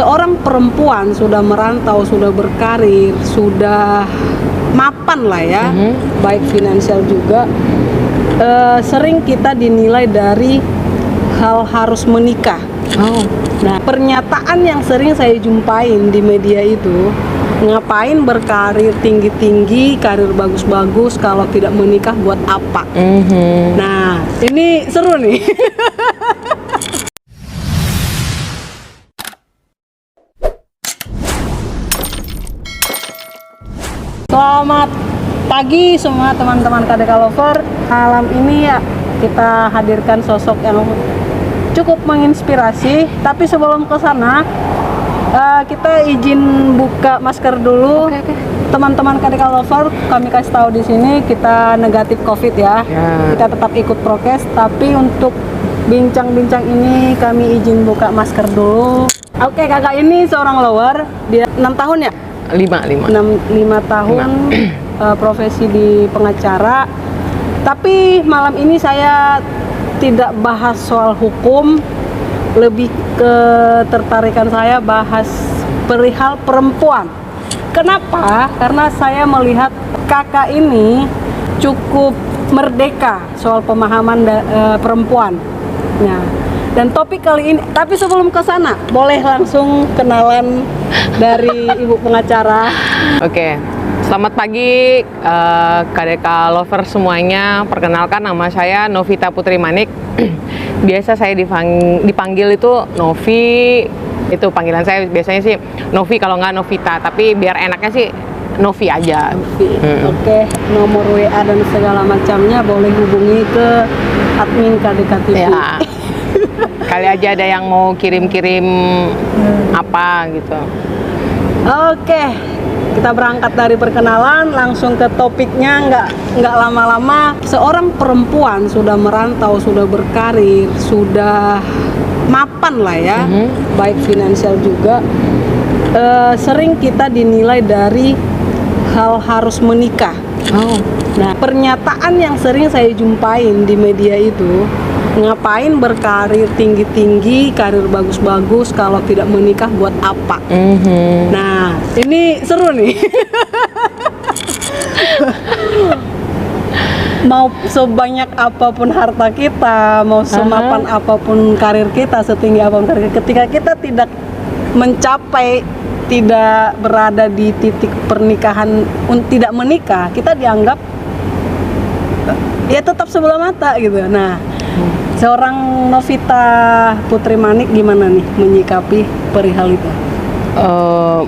seorang perempuan sudah merantau, sudah berkarir, sudah mapan lah ya, baik finansial juga, sering kita dinilai dari hal harus menikah. Nah, pernyataan yang sering saya jumpain di media itu, ngapain berkarir tinggi-tinggi, karir bagus-bagus, kalau tidak menikah buat apa? Nah, ini seru nih. Selamat pagi semua teman-teman KDK Lover. Malam ini ya kita hadirkan sosok yang cukup menginspirasi. Tapi sebelum ke sana, kita izin buka masker dulu. Teman-teman KDK Lover, kami kasih tahu di sini kita negatif COVID ya. Kita tetap ikut prokes, tapi untuk bincang-bincang ini kami izin buka masker dulu. Oke, kakak ini seorang lover, dia 6 tahun ya? 5 tahun profesi di pengacara. Tapi malam ini saya tidak bahas soal hukum, lebih ke tertarikan saya bahas perihal perempuan. Kenapa? Karena saya melihat kakak ini cukup merdeka soal pemahaman perempuan. Nah, dan topik kali ini, tapi sebelum ke sana, boleh langsung kenalan dari ibu pengacara. Oke, selamat pagi KDK Lover semuanya. Perkenalkan, nama saya Novita Putri Manik. Biasa saya dipanggil itu Novi. Itu panggilan saya biasanya sih Novi, kalau nggak Novita. Tapi biar enaknya sih Novi aja. Novi. Oke, nomor WA dan segala macamnya boleh hubungi ke admin KDK TV. Ya. Kali aja ada yang mau kirim-kirim apa gitu. Oke, kita berangkat dari perkenalan langsung ke topiknya, nggak lama-lama. Seorang perempuan sudah merantau, sudah berkarir, sudah mapan lah ya, baik finansial juga, sering kita dinilai dari hal harus menikah. Nah, pernyataan yang sering saya jumpain di media itu, ngapain berkarir tinggi-tinggi, karir bagus-bagus, kalau tidak menikah buat apa? Nah, ini seru nih. Mau sebanyak apapun harta kita, mau semapan apapun karir kita, setinggi apapun karir kita, ketika kita tidak mencapai, tidak berada di titik pernikahan, tidak menikah, kita dianggap ya tetap sebelah mata gitu. Nah, seorang Novita Putri Manik gimana nih menyikapi perihal itu?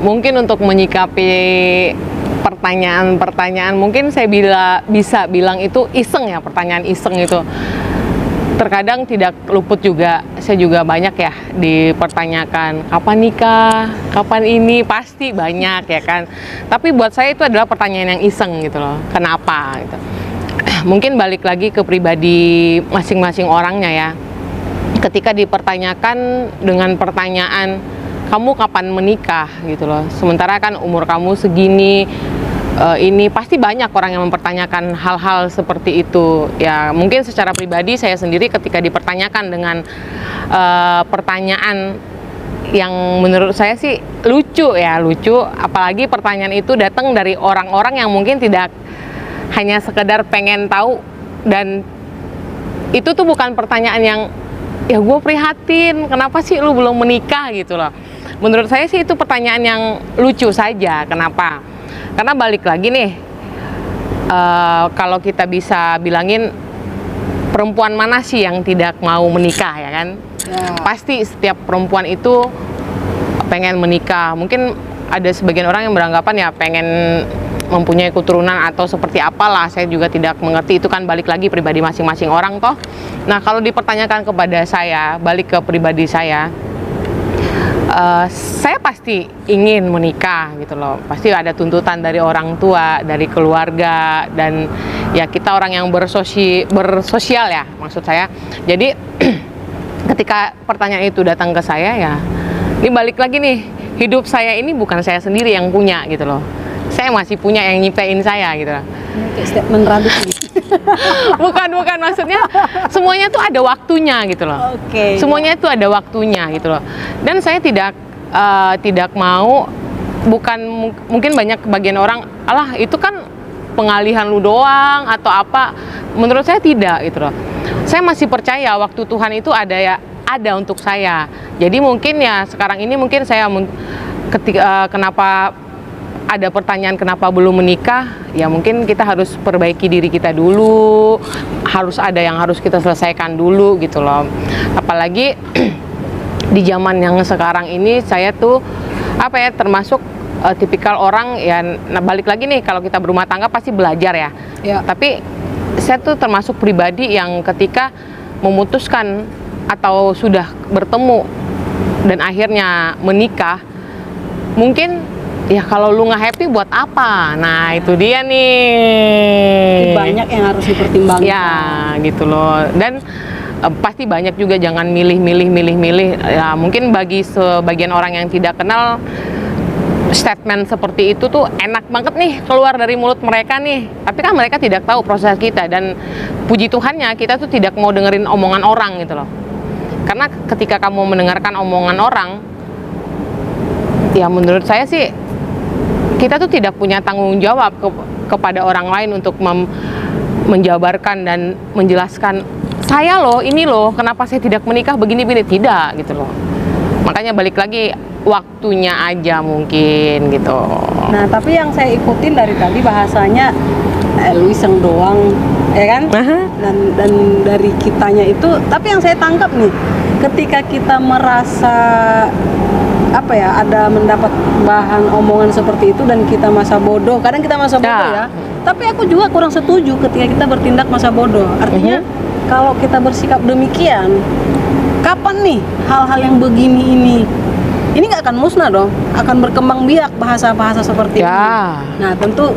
Mungkin untuk menyikapi pertanyaan-pertanyaan, mungkin saya bisa bilang itu iseng ya, pertanyaan iseng itu. Terkadang tidak luput juga, saya juga banyak ya dipertanyakan, kapan nikah, kapan ini, pasti banyak ya kan. Tapi buat saya itu adalah pertanyaan yang iseng gitu loh, kenapa gitu. Mungkin balik lagi ke pribadi masing-masing orangnya ya. Ketika dipertanyakan dengan pertanyaan, kamu kapan menikah gitu loh, sementara kan umur kamu segini, ini pasti banyak orang yang mempertanyakan hal-hal seperti itu ya. Mungkin secara pribadi saya sendiri ketika dipertanyakan dengan pertanyaan yang menurut saya sih lucu, apalagi pertanyaan itu datang dari orang-orang yang mungkin tidak hanya sekedar pengen tahu, dan itu tuh bukan pertanyaan yang ya gue prihatin kenapa sih lu belum menikah gitu loh. Menurut saya sih itu pertanyaan yang lucu saja. Kenapa? Karena balik lagi nih, kalau kita bisa bilangin perempuan mana sih yang tidak mau menikah ya kan? Pasti setiap perempuan itu pengen menikah. Mungkin ada sebagian orang yang beranggapan ya pengen mempunyai keturunan atau seperti apalah, saya juga tidak mengerti, itu kan balik lagi pribadi masing-masing orang toh. Nah, kalau dipertanyakan kepada saya, balik ke pribadi saya pasti ingin menikah gitu loh. Pasti ada tuntutan dari orang tua, dari keluarga, dan ya kita orang yang bersosial ya maksud saya. Jadi ketika pertanyaan itu datang ke saya ya, ini balik lagi nih, hidup saya ini bukan saya sendiri yang punya gitu loh. Saya masih punya yang nyiptain saya gitu. Kayak statement radit gitu. bukan maksudnya semuanya tuh ada waktunya gitu loh. Semuanya itu ada waktunya gitu loh. Dan saya tidak tidak mau, bukan mungkin banyak bagian orang, alah itu kan pengalihan lu doang atau apa. Menurut saya tidak gitu loh. Saya masih percaya waktu Tuhan itu ada untuk saya. Jadi mungkin ya sekarang ini mungkin saya kenapa ada pertanyaan kenapa belum menikah, ya mungkin kita harus perbaiki diri kita dulu, harus ada yang harus kita selesaikan dulu gitu loh. Apalagi di zaman yang sekarang ini saya tuh termasuk tipikal orang ya, nah balik lagi nih, kalau kita berumah tangga pasti belajar ya. Tapi saya tuh termasuk pribadi yang ketika memutuskan atau sudah bertemu dan akhirnya menikah, mungkin ya kalau lu nggak happy buat apa? Nah itu dia nih. Banyak yang harus dipertimbangkan. Ya gitu loh. Dan pasti banyak juga jangan milih. Ya mungkin bagi sebagian orang yang tidak kenal, statement seperti itu tuh enak banget nih keluar dari mulut mereka nih. Tapi kan mereka tidak tahu proses kita, dan puji Tuhannya kita tuh tidak mau dengerin omongan orang gitu loh. Karena ketika kamu mendengarkan omongan orang, ya menurut saya sih kita tuh tidak punya tanggung jawab kepada orang lain untuk menjabarkan dan menjelaskan, saya loh, ini loh, kenapa saya tidak menikah begini-begini, tidak gitu loh. Makanya balik lagi, waktunya aja mungkin gitu. Nah, tapi yang saya ikutin dari tadi bahasanya lu iseng doang, ya kan? Dan dari kitanya itu, tapi yang saya tangkap nih, ketika kita merasa ada mendapat bahan omongan seperti itu dan kita masa bodoh, kadang kita masa bodoh ya. Tapi aku juga kurang setuju ketika kita bertindak masa bodoh. Artinya kalau kita bersikap demikian, kapan nih hal-hal yang begini ini nggak akan musnah dong, akan berkembang biak bahasa-bahasa seperti ini. Nah tentu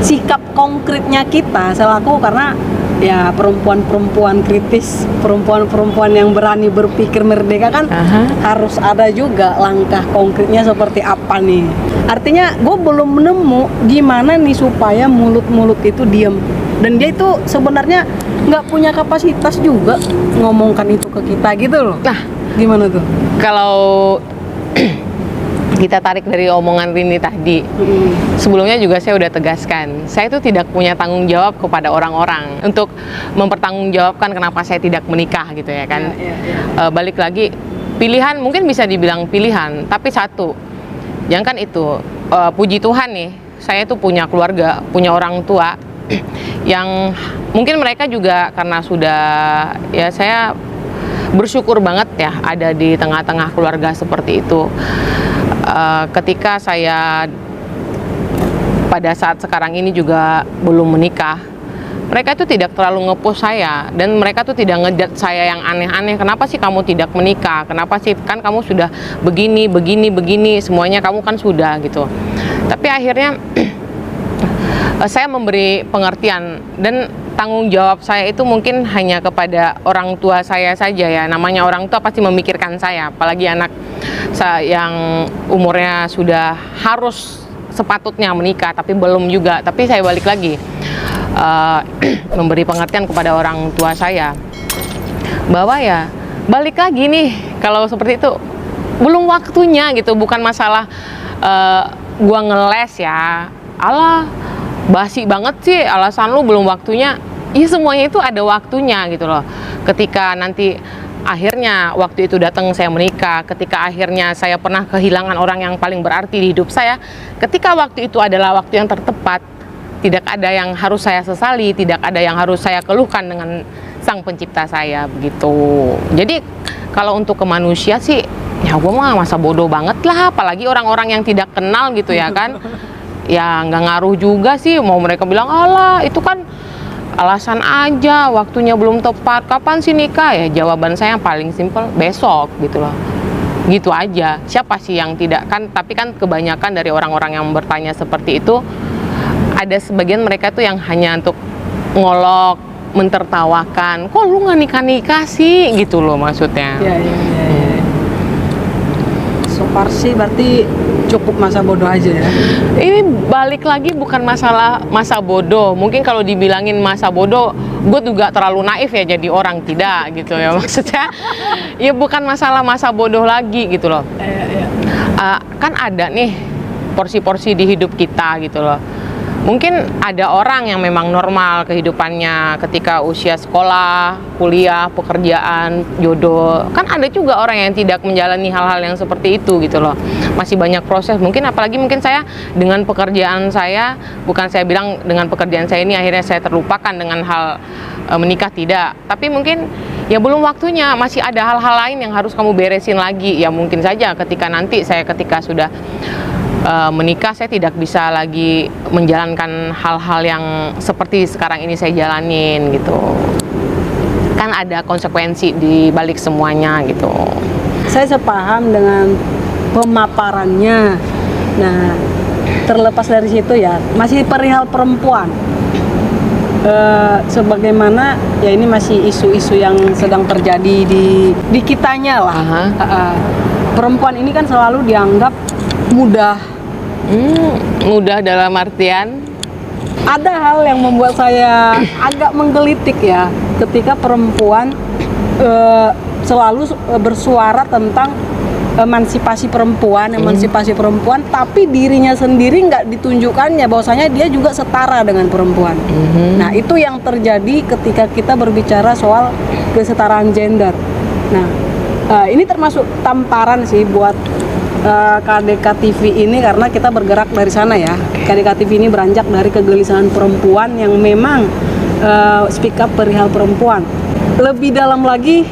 sikap konkretnya kita selaku, karena ya perempuan-perempuan kritis, perempuan-perempuan yang berani berpikir merdeka kan, harus ada juga langkah konkretnya seperti apa nih. Artinya gue belum menemu gimana nih supaya mulut-mulut itu diem, dan dia itu sebenarnya nggak punya kapasitas juga ngomongkan itu ke kita gitu loh. Nah gimana tuh? Kalau kita tarik dari omongan Rini tadi, sebelumnya juga saya udah tegaskan, saya itu tidak punya tanggung jawab kepada orang-orang untuk mempertanggungjawabkan kenapa saya tidak menikah gitu ya kan. Balik lagi, pilihan mungkin bisa dibilang pilihan, tapi satu, jangan kan itu, puji Tuhan nih, saya tuh punya keluarga, punya orang tua yang mungkin mereka juga karena sudah, ya saya bersyukur banget ya ada di tengah-tengah keluarga seperti itu. Ketika saya pada saat sekarang ini juga belum menikah, mereka itu tidak terlalu nge-push saya, dan mereka tuh tidak ngejat saya yang aneh-aneh. Kenapa sih kamu tidak menikah? Kenapa sih, kan kamu sudah begini, semuanya kamu kan sudah gitu. Tapi akhirnya saya memberi pengertian, dan tanggung jawab saya itu mungkin hanya kepada orang tua saya saja ya. Namanya orang tua pasti memikirkan saya, apalagi anak saya yang umurnya sudah harus sepatutnya menikah tapi belum juga. Tapi saya balik lagi memberi pengertian kepada orang tua saya bahwa ya balik lagi nih, kalau seperti itu belum waktunya gitu. Bukan masalah gua ngeles ya, alah basi banget sih alasan lu belum waktunya. Ya semuanya itu ada waktunya gitu loh. Ketika nanti akhirnya waktu itu datang, saya menikah. Ketika akhirnya saya pernah kehilangan orang yang paling berarti di hidup saya, ketika waktu itu adalah waktu yang tertepat, tidak ada yang harus saya sesali, tidak ada yang harus saya keluhkan dengan Sang Pencipta saya begitu. Jadi kalau untuk ke manusia sih, ya gue mah masa bodoh banget lah, apalagi orang-orang yang tidak kenal gitu ya kan. Ya nggak ngaruh juga sih, mau mereka bilang alah itu kan alasan aja, waktunya belum tepat, kapan sih nikah? Ya jawaban saya yang paling simpel, besok gitu loh. Gitu aja. Siapa sih yang tidak kan? Tapi kan kebanyakan dari orang-orang yang bertanya seperti itu, ada sebagian mereka tuh yang hanya untuk ngolok, mentertawakan. Kok lu nggak nikah-nikah sih? Gitu loh maksudnya. Iya. So far sih berarti cukup masa bodoh aja ya. Ini balik lagi bukan masalah masa bodoh. Mungkin kalau dibilangin masa bodoh, gue juga terlalu naif ya jadi orang, tidak gitu ya maksudnya. Ya bukan masalah masa bodoh lagi gitu loh. kan ada nih porsi-porsi di hidup kita gitu loh. Mungkin ada orang yang memang normal kehidupannya ketika usia sekolah, kuliah, pekerjaan, jodoh. Kan ada juga orang yang tidak menjalani hal-hal yang seperti itu gitu loh. Masih banyak proses. Mungkin apalagi mungkin saya dengan pekerjaan saya, bukan saya bilang dengan pekerjaan saya ini akhirnya saya terlupakan dengan hal menikah, tidak. Tapi mungkin ya belum waktunya, masih ada hal-hal lain yang harus kamu beresin lagi. Ya mungkin saja ketika nanti ketika sudah menikah, saya tidak bisa lagi menjalankan hal-hal yang seperti sekarang ini saya jalanin gitu. Kan ada konsekuensi di balik semuanya gitu. Saya sepaham dengan pemaparannya. Nah, terlepas dari situ ya, masih perihal perempuan. Sebagaimana ya ini masih isu-isu yang sedang terjadi di kitanya lah. Perempuan ini kan selalu dianggap mudah. Mudah dalam artian Ada hal yang membuat saya agak menggelitik ya, ketika perempuan selalu bersuara tentang emansipasi perempuan, tapi dirinya sendiri nggak ditunjukkannya bahwasanya dia juga setara dengan perempuan. Nah, itu yang terjadi ketika kita berbicara soal kesetaraan gender. Nah, ini termasuk tamparan sih buat KDK TV ini, karena kita bergerak dari sana ya. KDK TV ini beranjak dari kegelisahan perempuan yang memang speak up perihal perempuan. Lebih dalam lagi,